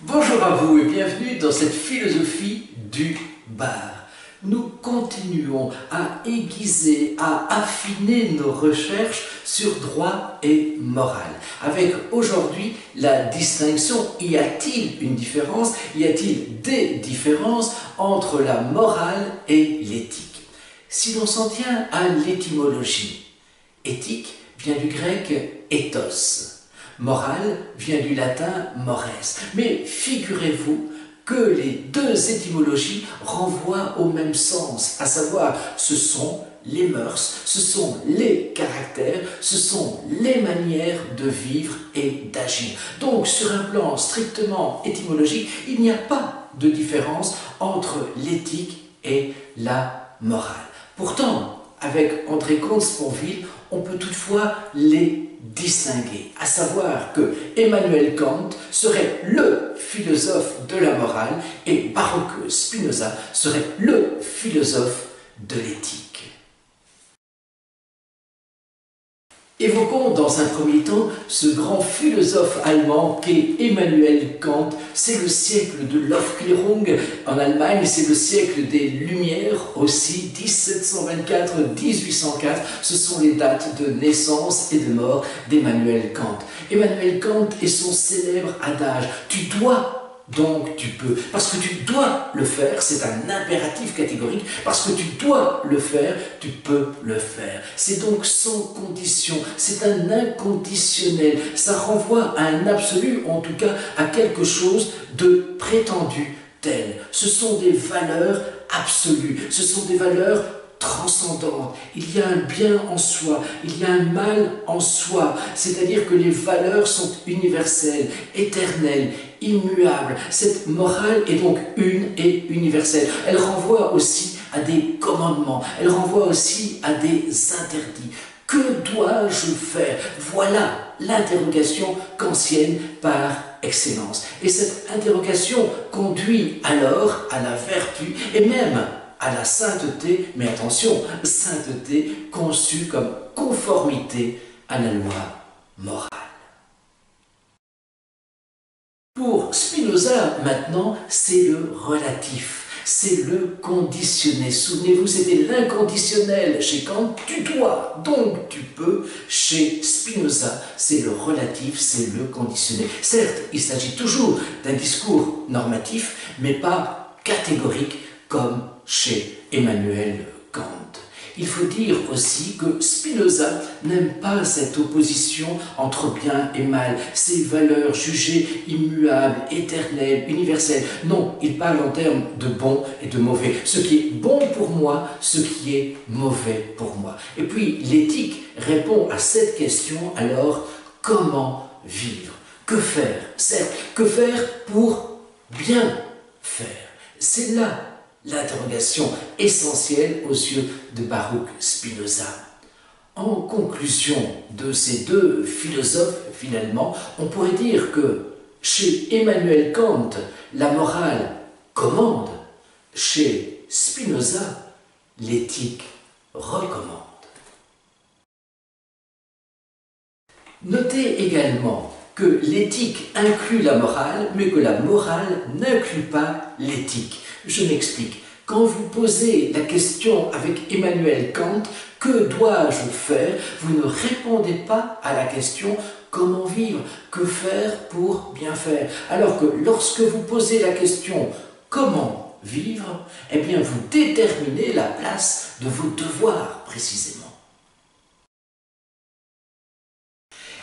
Bonjour à vous et bienvenue dans cette philosophie du bar. Nous continuons à aiguiser, à affiner nos recherches sur droit et morale. Avec aujourd'hui la distinction, y a-t-il une différence, y a-t-il des différences entre la morale et l'éthique? Si l'on s'en tient à l'étymologie, éthique vient du grec ethos. Morale vient du latin mores. Mais figurez-vous que les deux étymologies renvoient au même sens, à savoir ce sont les mœurs, ce sont les caractères, ce sont les manières de vivre et d'agir. Donc sur un plan strictement étymologique, il n'y a pas de différence entre l'éthique et la morale. Pourtant, avec André Comte-Sponville, on peut toutefois les distinguer, à savoir que Emmanuel Kant serait le philosophe de la morale et Baruch Spinoza serait le philosophe de l'éthique. Évoquons dans un premier temps ce grand philosophe allemand qu'est Emmanuel Kant. C'est le siècle de l'Aufklärung en Allemagne, c'est le siècle des Lumières aussi, 1724-1804. Ce sont les dates de naissance et de mort d'Emmanuel Kant. Emmanuel Kant et son célèbre adage « Tu dois ». Donc tu peux, parce que tu dois le faire, c'est un impératif catégorique, parce que tu dois le faire, tu peux le faire. C'est donc sans condition, c'est un inconditionnel, ça renvoie à un absolu, en tout cas à quelque chose de prétendu tel. Ce sont des valeurs absolues, ce sont des valeurs transcendante. Il y a un bien en soi, il y a un mal en soi, c'est-à-dire que les valeurs sont universelles, éternelles, immuables. Cette morale est donc une et universelle. Elle renvoie aussi à des commandements, elle renvoie aussi à des interdits. Que dois-je faire? Voilà l'interrogation kantienne par excellence. Et cette interrogation conduit alors à la vertu et même à la sainteté, mais attention, sainteté conçue comme conformité à la loi morale. Pour Spinoza, maintenant, c'est le relatif, c'est le conditionné. Souvenez-vous, c'était l'inconditionnel. Chez Kant, tu dois, donc tu peux. Chez Spinoza, c'est le relatif, c'est le conditionné. Certes, il s'agit toujours d'un discours normatif, mais pas catégorique, comme chez Emmanuel Kant. Il faut dire aussi que Spinoza n'aime pas cette opposition entre bien et mal, ces valeurs jugées immuables, éternelles, universelles. Non, il parle en termes de bon et de mauvais. Ce qui est bon pour moi, ce qui est mauvais pour moi. Et puis l'éthique répond à cette question alors, comment vivre? Que faire? Certes, que faire pour bien faire? C'est là l'interrogation essentielle aux yeux de Baruch Spinoza. En conclusion de ces deux philosophes, finalement, on pourrait dire que chez Emmanuel Kant, la morale commande, chez Spinoza, l'éthique recommande. Notez également que l'éthique inclut la morale, mais que la morale n'inclut pas l'éthique. Je m'explique. Quand vous posez la question avec Emmanuel Kant, que dois-je faire? Vous ne répondez pas à la question comment vivre, que faire pour bien faire. Alors que lorsque vous posez la question comment vivre, eh bien vous déterminez la place de vos devoirs précisément.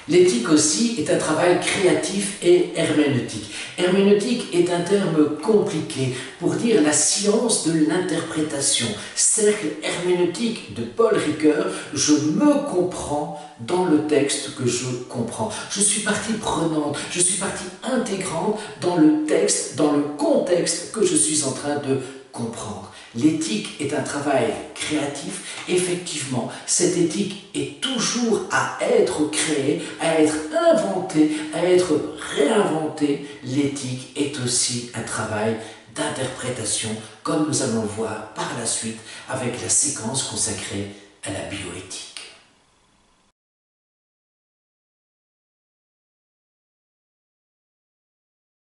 L'éthique aussi est un travail créatif et herméneutique. Herméneutique est un terme compliqué pour dire la science de l'interprétation. Cercle herméneutique de Paul Ricoeur, je me comprends dans le texte que je comprends. Je suis partie prenante, je suis partie intégrante dans le texte, dans le contexte que je suis en train de comprendre. L'éthique est un travail créatif. Effectivement, cette éthique est toujours à être créée, à être inventée, à être réinventée. L'éthique est aussi un travail d'interprétation, comme nous allons le voir par la suite avec la séquence consacrée à la bioéthique.